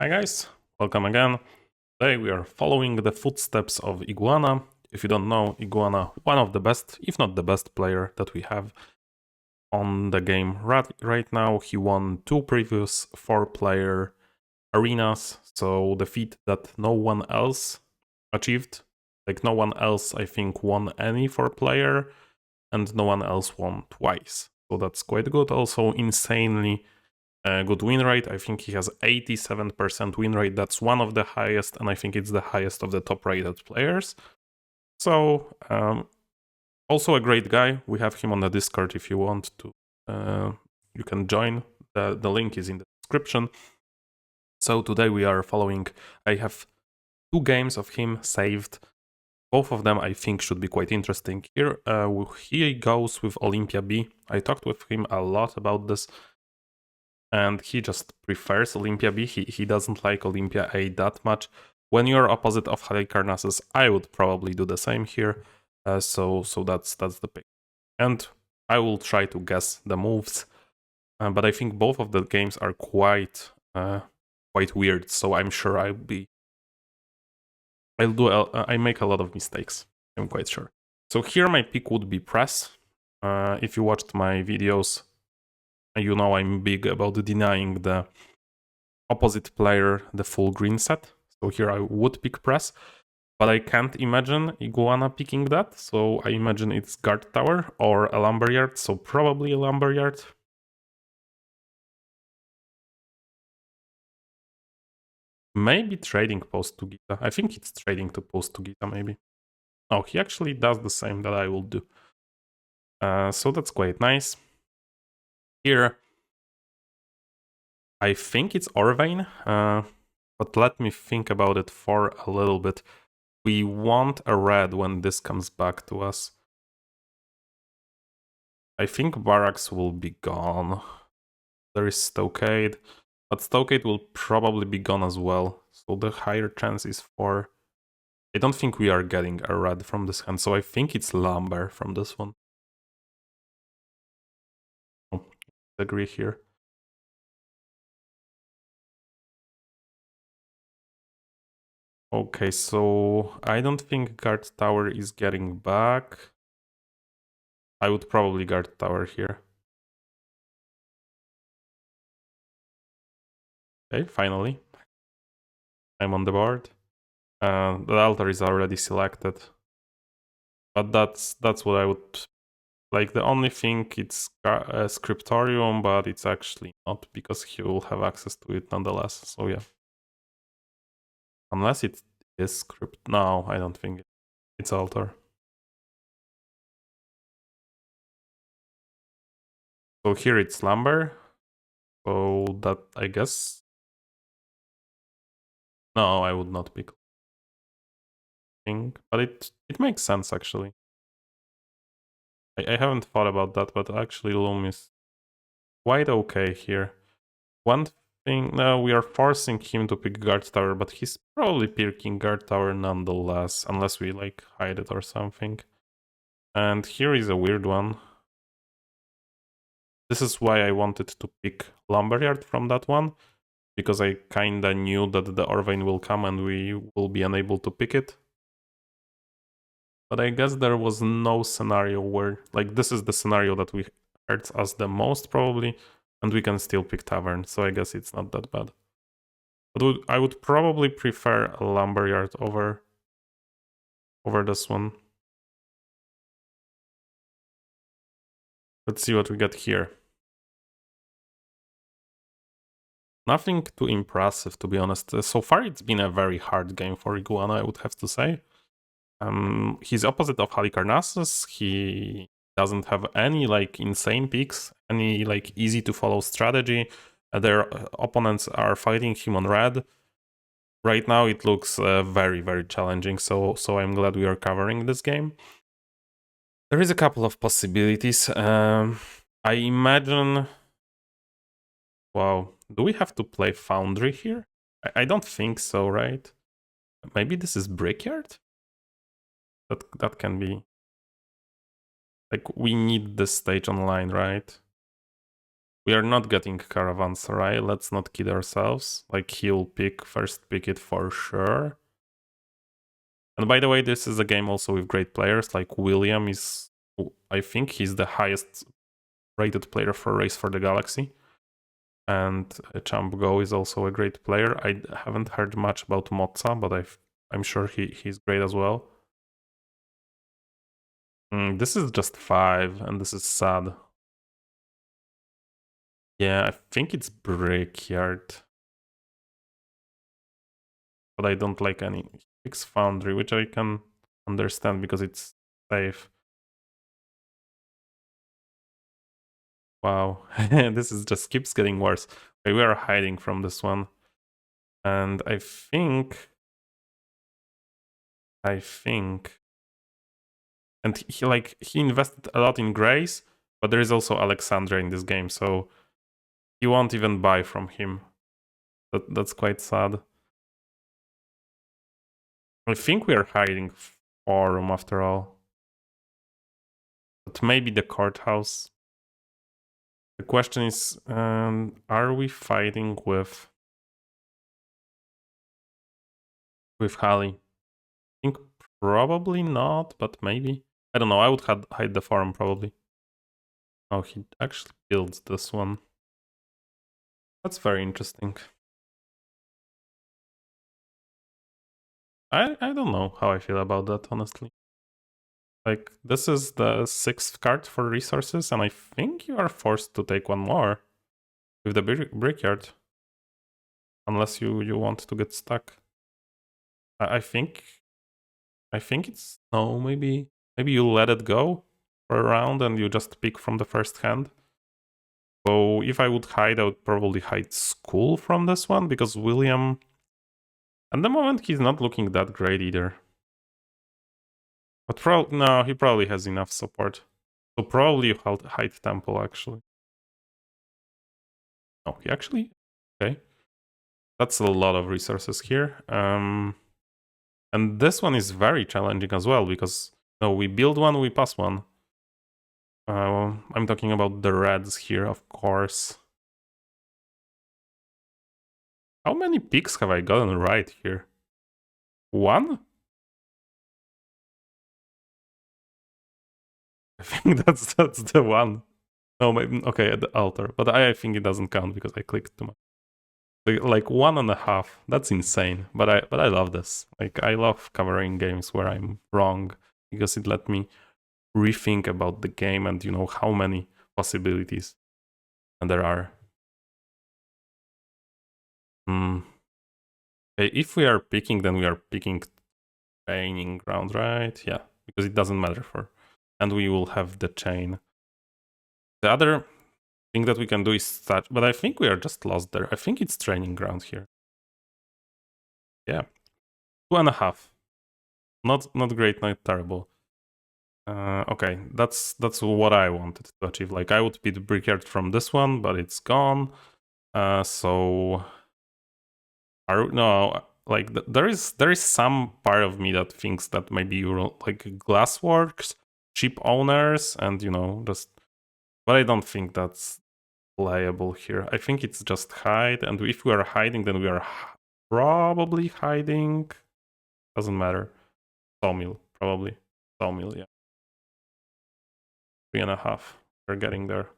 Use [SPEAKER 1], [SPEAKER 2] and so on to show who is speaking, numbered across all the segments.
[SPEAKER 1] Hi guys, welcome again. Today we are following the footsteps of Iguana. If you don't know, Iguana, one of the best, if not the best player that we have on the game right now. He won 2 previous 4-player arenas, so the feat that no one else achieved. Like no one else, I think, won any 4-player, and no one else won twice. So that's quite good. Also insanely good win rate. I think he has 87% win rate. That's one of the highest, and I think it's the highest of the top rated players. So also a great guy. We have him on the Discord if you want to. You can join. The link is in the description. So today we are following. I have 2 games of him saved. Both of them I think should be quite interesting. Here he goes with Olympia B. I talked with him a lot about this, and he just prefers Olympia B. He doesn't like Olympia A that much. When you're opposite of Halicarnassus, I would probably do the same here. So that's the pick. And I will try to guess the moves, but I think both of the games are quite weird. So I'm sure I make a lot of mistakes. I'm quite sure. So here my pick would be press. If you watched my videos, you know I'm big about denying the opposite player the full green set. So here I would pick press, but I can't imagine Iguana picking that. So I imagine it's guard tower or a lumberyard. So probably a lumberyard. Maybe trading post to Gita. I think it's trading to post to Gita maybe. Oh, he actually does the same that I will do. So that's quite nice. Here, I think it's Orvane, but let me think about it for a little bit. We want a red when this comes back to us. I think Barracks will be gone. There is Stockade, but Stockade will probably be gone as well. So the higher chance is for... I don't think we are getting a red from this hand, so I think it's Lumber from this one. Oh, agree here. Okay, so I don't think guard tower is getting back. I would probably guard tower here. Okay, finally. I'm on the board. The altar is already selected. But that's what I would... Like, the only thing, it's a scriptorium, but it's actually not, because he will have access to it nonetheless. So yeah. Unless it is script. No, I don't think it's altar. So here it's lumber. So that, I guess... No, I would not pick. But it makes sense, actually. I haven't thought about that, but actually Loom is quite okay here. One thing, no, we are forcing him to pick guard tower, but he's probably picking guard tower nonetheless, unless we like hide it or something. And here is a weird one. This is why I wanted to pick lumberyard from that one, because I kinda knew that the Orvane will come and we will be unable to pick it. But I guess there was no scenario where, like, this is the scenario that hurts us the most probably, and we can still pick tavern, so I guess it's not that bad. But I would probably prefer a lumberyard over this one. Let's see what we get here. Nothing too impressive, to be honest. So far it's been a very hard game for Iguana, I would have to say. He's opposite of Halicarnassus. He doesn't have any like insane picks, any like easy to follow strategy. Their opponents are fighting him on red. Right now it looks very, very challenging, so I'm glad we are covering this game. There is a couple of possibilities. I imagine... Wow, do we have to play Foundry here? I don't think so, right? Maybe this is Brickyard? That can be... Like, we need this stage online, right? We are not getting Caravanserai. Let's not kid ourselves. Like, he'll first pick it for sure. And by the way, this is a game also with great players. Like, William is, I think he's the highest rated player for Race for the Galaxy. And Champ Go is also a great player. I haven't heard much about Mozza, but I'm sure he's great as well. This is just 5, and this is sad. Yeah, I think it's Brickyard. But I don't like any. Fix Foundry, which I can understand because it's safe. Wow, this is just keeps getting worse. Okay, we are hiding from this one. And I think... And he invested a lot in Grace, but there is also Alexandra in this game, so you won't even buy from him. That's quite sad. I think we are hiding Forum after all. But maybe the courthouse. The question is, are we fighting with Halley? I think probably not, but maybe. I don't know, I would hide the Forum probably. Oh, he actually builds this one. That's very interesting. I don't know how I feel about that, honestly. Like, this is the 6th card for resources, and I think you are forced to take one more with the Brickyard. Unless you want to get stuck. I think it's... No, maybe you let it go for a round and you just pick from the first hand. So if I would hide, I would probably hide School from this one, because William... At the moment, he's not looking that great either. But no, he probably has enough support. So probably you hide Temple, actually. Oh, he actually... Okay. That's a lot of resources here. And this one is very challenging as well, because no, we build one, we pass one. I'm talking about the reds here, of course. How many picks have I gotten right here? 1? I think that's the one. No, maybe, okay, at the altar. But I think it doesn't count because I clicked too much. Like 1.5. That's insane. But I love this. Like, I love covering games where I'm wrong, because it let me rethink about the game and how many possibilities there are. If we are picking, then we are picking training ground, right? Yeah, because it doesn't matter and we will have the chain. The other thing that we can do is start, but I think we are just lost there. I think it's training ground here. Yeah, 2.5. Not great, not terrible. Okay, that's what I wanted to achieve. Like, I would beat Brickyard from this one, but it's gone. So no, like there is some part of me that thinks that maybe you're like Glassworks, cheap owners, and just. But I don't think that's playable here. I think it's just hide, and if we are hiding, then we are probably hiding. Doesn't matter. Sawmill, probably. Sawmill, yeah. 3.5. We're getting there.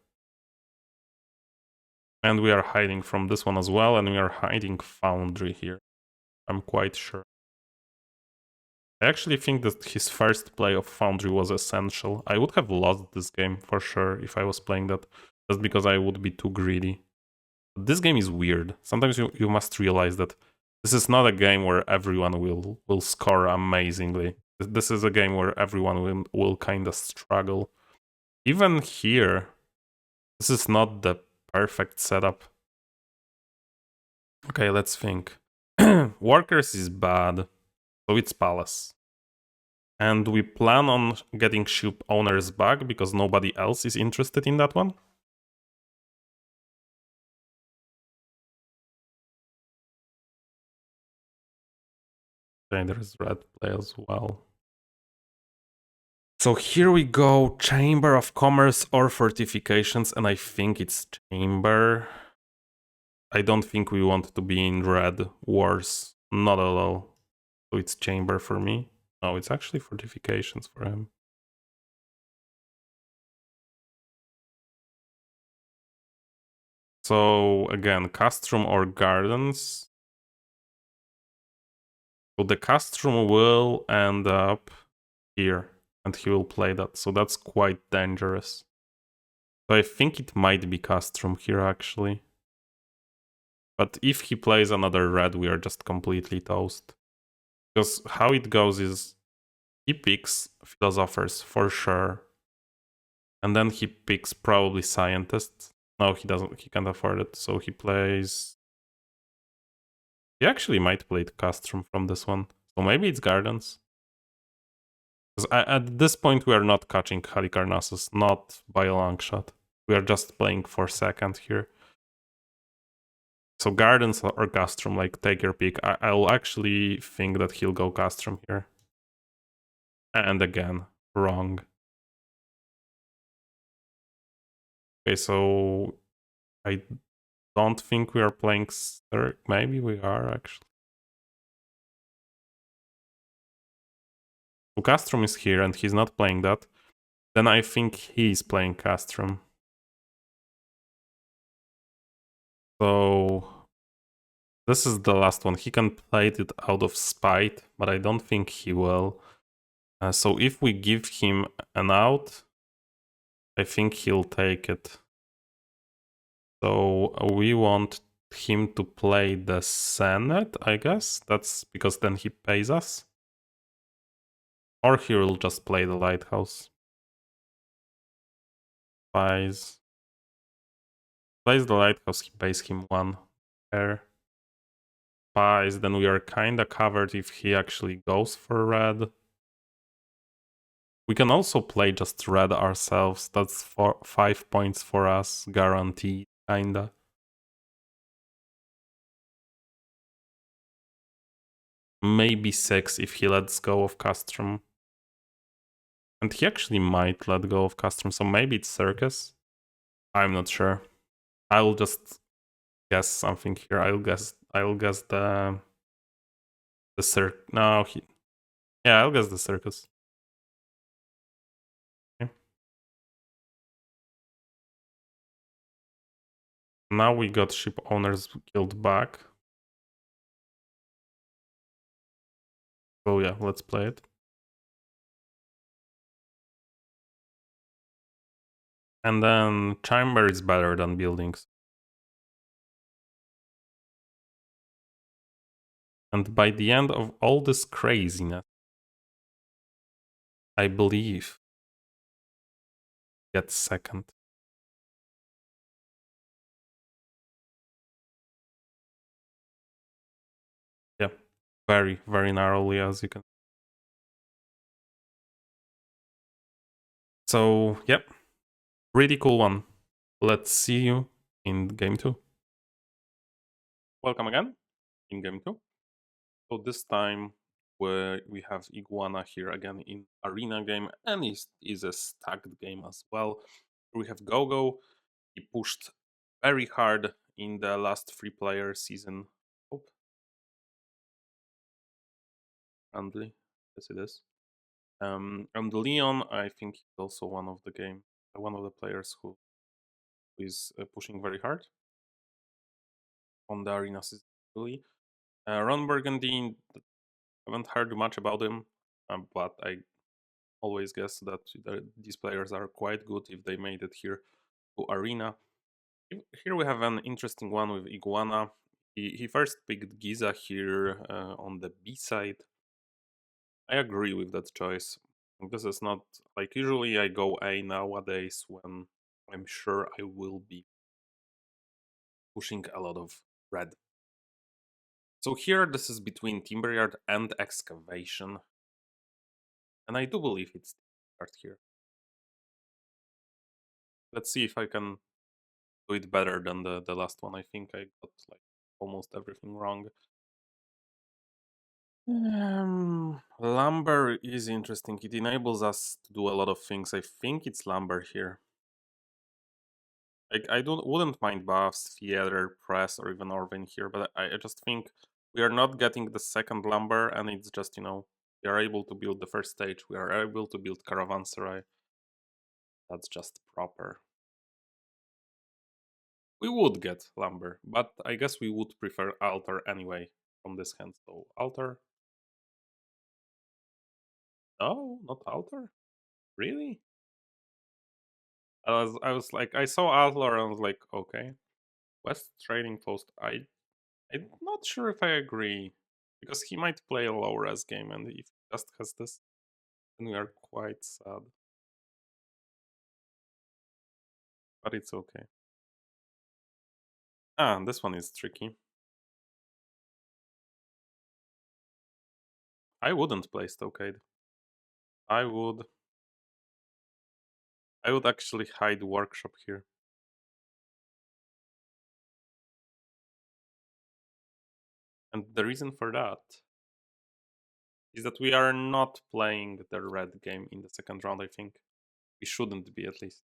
[SPEAKER 1] And we are hiding from this one as well, and we are hiding Foundry here. I'm quite sure. I actually think that his first play of Foundry was essential. I would have lost this game for sure if I was playing that, just because I would be too greedy. But this game is weird. Sometimes you must realize that this is not a game where everyone will score amazingly. This is a game where everyone will kind of struggle. Even here, this is not the perfect setup. Okay, let's think. Workers is bad, so it's Palace. And we plan on getting ship owners back because nobody else is interested in that one. Okay, there is red play as well. So here we go, Chamber of Commerce or Fortifications, and I think it's Chamber. I don't think we want to be in red wars, not at all. So it's Chamber for me. No, it's actually Fortifications for him. So again, Castrum or Gardens. So the Castrum will end up here, and he will play that. So that's quite dangerous. So I think it might be Castrum here, actually. But if he plays another red, we are just completely toast. Because how it goes is he picks Philosophers for sure. And then he picks probably Scientists. No, he doesn't. He can't afford it. So he plays... He actually might play Castrum from this one. So maybe it's Gardens. Because at this point, we are not catching Halicarnassus, not by a long shot. We are just playing for second here. So Gardens or Castrum, like, take your pick. I'll actually think that he'll go Castrum here. And again, wrong. Okay, so I don't think we are playing Cirque. Maybe we are, actually. So Castrum is here and he's not playing that. Then I think he's playing Castrum. So this is the last one. He can play it out of spite, but I don't think he will. So if we give him an out, I think he'll take it. So we want him to play the Senate, I guess. That's because then he pays us. Or he will just play the Lighthouse. Plays the Lighthouse, he pays him one pair. Then we are kinda covered if he actually goes for red. We can also play just red ourselves. That's 5 points for us, guaranteed, kinda. Maybe 6 if he lets go of Castrum. And he actually might let go of Castrum, so maybe it's Circus. I'm not sure. I'll just guess something here. I'll guess the No, yeah, I'll guess the Circus. Okay. Now we got Ship Owners Guild back. So yeah, let's play it. And then Chamber is better than Buildings. And by the end of all this craziness, I believe gets second. Yeah, very, very narrowly, as you can. So, yep, really cool one. Let's see you in game 2. Welcome again in game 2. So this time we have Iguana here again in arena game, and it is a stacked game as well. We have Gogo. He pushed very hard in the last 3-player season. Oh, friendly. Yes, it is. And Leon, I think he's also one of the players who is pushing very hard on the arena season. Ron Burgundy, haven't heard much about him, but I always guess that these players are quite good if they made it here to arena. Here we have an interesting one with Iguana. He first picked Giza here on the B side. I agree with that choice. This is not like usually I go A nowadays when I'm sure I will be pushing a lot of red. So here this is between Timberyard and Excavation. And I do believe it's Timberyard here. Let's see if I can do it better than the last one. I think I got like almost everything wrong. Lumber is interesting. It enables us to do a lot of things. I think it's lumber here. Like I don't wouldn't mind buffs, theater, press, or even Orvin here, but I just think we are not getting the second lumber, and it's just we are able to build the first stage. We are able to build caravanserai. That's just proper. We would get lumber, but I guess we would prefer altar anyway from this hand. So altar. No, not altar. Really? I was like I saw altar and I was like, okay. West Trading Post. I'm not sure if I agree because he might play a low res game, and if he just has this, then we are quite sad. But it's okay. Ah, this one is tricky. I wouldn't play Stockade. I would. I would actually hide Workshop here. And the reason for that is that we are not playing the red game in the second round, I think. We shouldn't be, at least.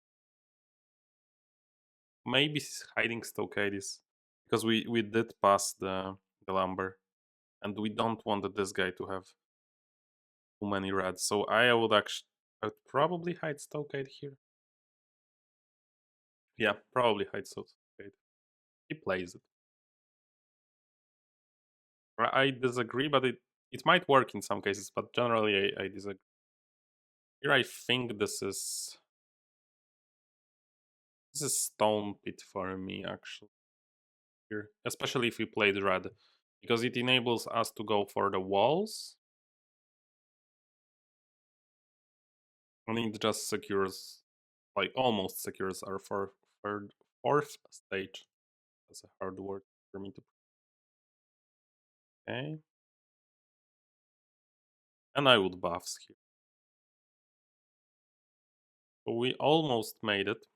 [SPEAKER 1] Maybe hiding Stockade is because we did pass the lumber, and we don't want this guy to have too many reds. So I would probably hide Stockade here. Yeah, probably hide Stockade. He plays it. I disagree, but it might work in some cases, but generally I disagree. Here I think this is Stone Pit for me, actually. Here, especially if we played red, because it enables us to go for the walls, and it just secures, like almost secures our fourth stage. That's a hard word for me to. Okay, and I would buffs here. So we almost made it.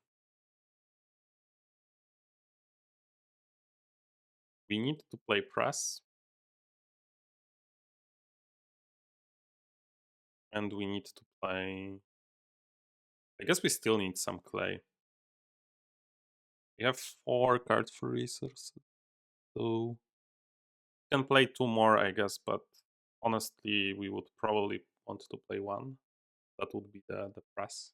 [SPEAKER 1] We need to play press. And we need to play. I guess we still need some clay. We have 4 cards for resources. So we can play 2 more, I guess, but honestly we would probably want to play 1. That would be the press.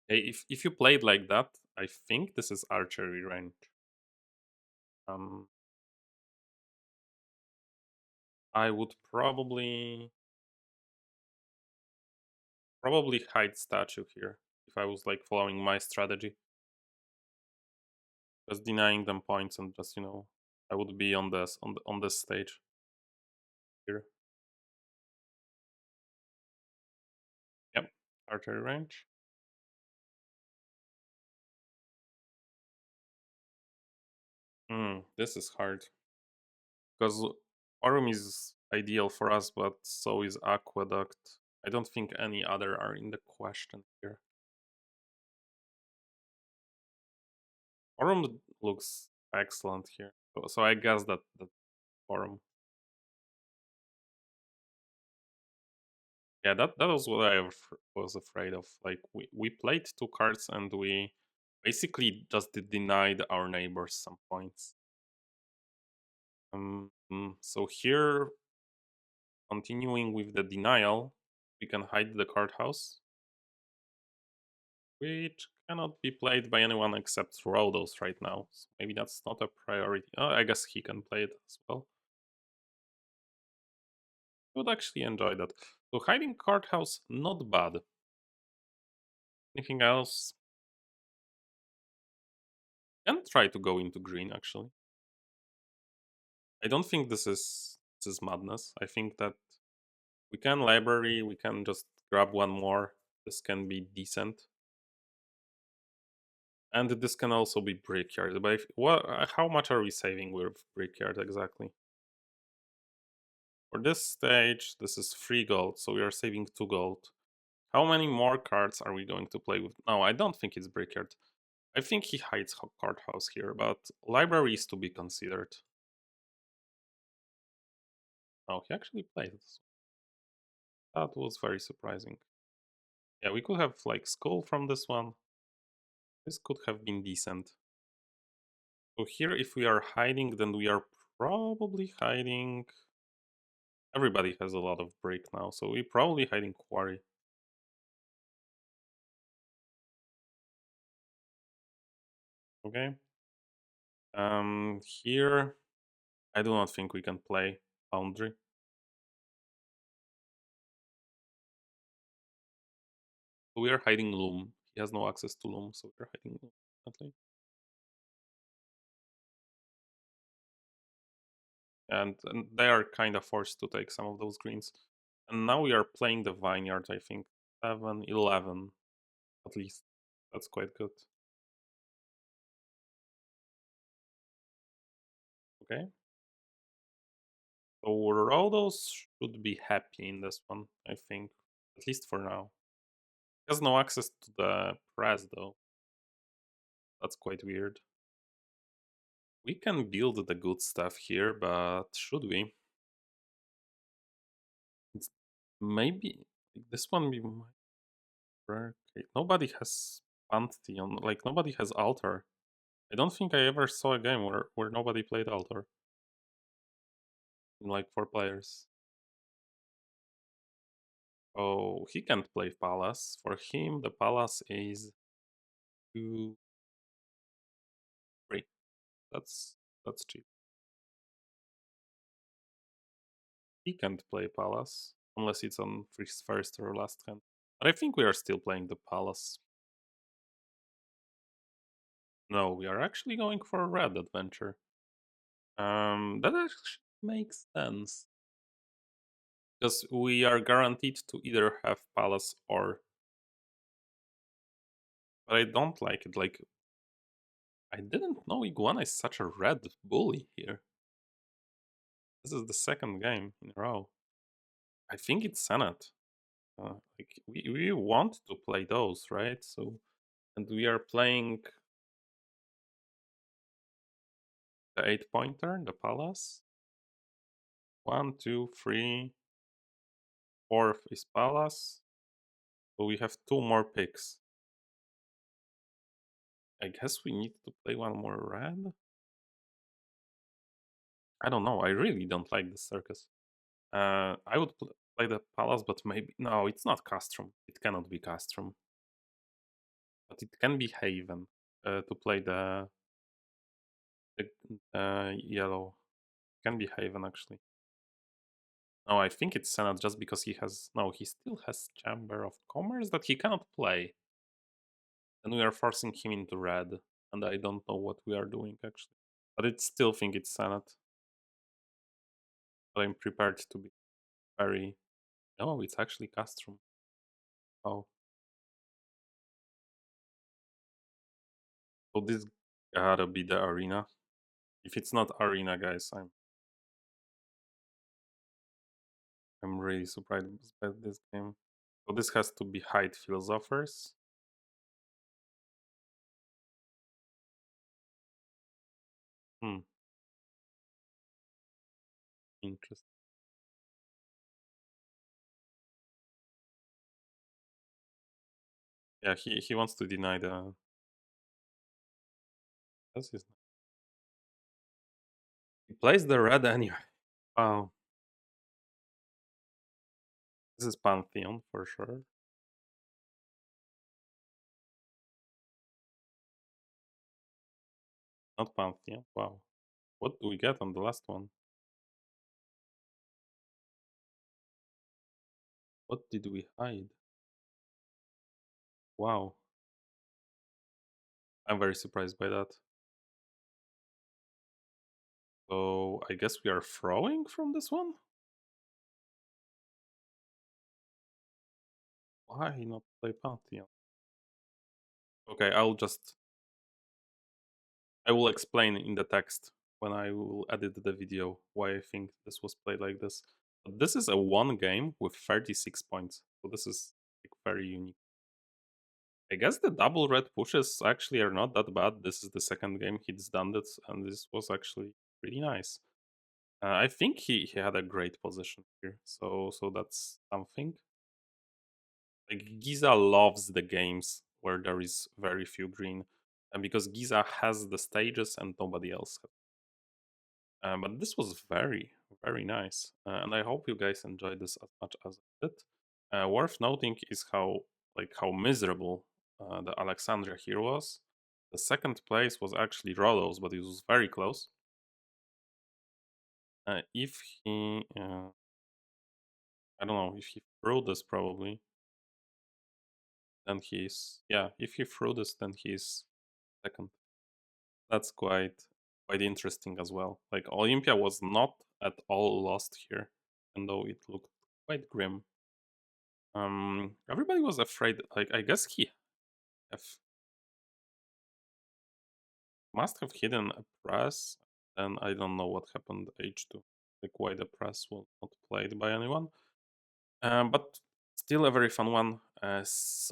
[SPEAKER 1] Hey, if you played like that, I think this is archery range. I would probably hide statue here if I was like following my strategy. Just denying them points and just I would be on this stage here. Yep, archery range. This is hard because Aurum is ideal for us, but so is Aqueduct. I don't think any other are in the question here. Aurum looks excellent here, so I guess that Aurum. Yeah, that was what I was afraid of. Like we played 2 cards and we basically just denied our neighbors some points. So here, continuing with the denial, we can hide the card house, which cannot be played by anyone except Rhodos right now. So maybe that's not a priority. Oh, I guess he can play it as well. I would actually enjoy that. So hiding card house, not bad. Anything else? And try to go into green actually. I don't think this is madness. I think that we can library, we can just grab 1 more. This can be decent. And this can also be Brickyard. But how much are we saving with Brickyard exactly? For this stage, this is 3 gold, so we are saving 2 gold. How many more cards are we going to play with? No, I don't think it's Brickyard. I think he hides Card House here, but library is to be considered. Oh, he actually played this. That was very surprising. Yeah, we could have like skull from this one. This could have been decent. So here, if we are hiding, then we are probably hiding. Everybody has a lot of break now, so we're probably hiding quarry. Okay. Here, I do not think we can play Foundry. We are hiding Loom. He has no access to Loom, so we're hiding Loom. Definitely. And they are kind of forced to take some of those greens. And now we are playing the Vineyard, I think. 7, 11, at least. That's quite good. Okay. So Rhodos should be happy in this one, I think. At least for now. He has no access to the press, though. That's quite weird. We can build the good stuff here, but should we? It's maybe this one we might break. Nobody has Pantheon, like nobody has Altar. I don't think I ever saw a game where nobody played Altar. In like 4 players. Oh, he can't play Palace. For him, the Palace is 2, 3. That's cheap. He can't play Palace unless it's on first or last hand. But I think we are still playing the Palace. No, we are actually going for a red adventure. That actually makes sense. Because we are guaranteed to either have Palace or... But I don't like it, like... I didn't know Iguana is such a red bully here. This is the second game in a row. I think it's Senate. Like we want to play those, right? So, and we are playing the 8-pointer, the Palace. 1, 2, 3, 4th is Palace. So we have 2 more picks. I guess we need to play one more red. I don't know. I really don't like this circus. I would play the Palace, but maybe no. It's not Castrum. It cannot be Castrum. But it can be Haven to play the yellow. It can be Haven actually. No, I think it's Senate just because he has no. He still has Chamber of Commerce that he cannot play, and we are forcing him into red. And I don't know what we are doing actually. But I still think it's Senate. But I'm prepared to be very. No, it's actually Castrum. Oh, so this gotta be the arena. If it's not arena, guys, I'm really surprised by this game. So this has to be hide philosophers. Hmm. Interesting. Yeah, he wants to deny the. That's his. He plays the red anyway. Wow. This is Pantheon for sure. Not Pantheon. Wow. What do we get on the last one? What did we hide? Wow. I'm very surprised by that. So I guess we are throwing from this one? Why not play Pantheon? Okay, I will explain in the text when I will edit the video why I think this was played like this. But this is a one game with 36 points. So this is like very unique. I guess the double red pushes actually are not that bad. This is the second game he's done this, and this was actually pretty nice. I think he had a great position here, so that's something. Like Giza loves the games where there is very few green, and because Giza has the stages and nobody else. But this was very nice, and I hope you guys enjoyed this as much as I did. Worth noting is how miserable the Alexandria here was. The second place was actually Rodos, but it was very close. If he, I don't know, if he threw this probably, then he's, yeah, if he threw this, then he's second. That's quite interesting as well. Like Olympia was not at all lost here, even though it looked quite grim. Everybody was afraid. Like I guess he have, must have hidden a press, and I don't know what happened H2. Like why the press was not played by anyone. But still a very fun one.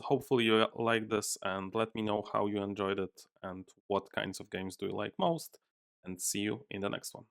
[SPEAKER 1] Hopefully you like this, and let me know how you enjoyed it and what kinds of games do you like most. And see you in the next one.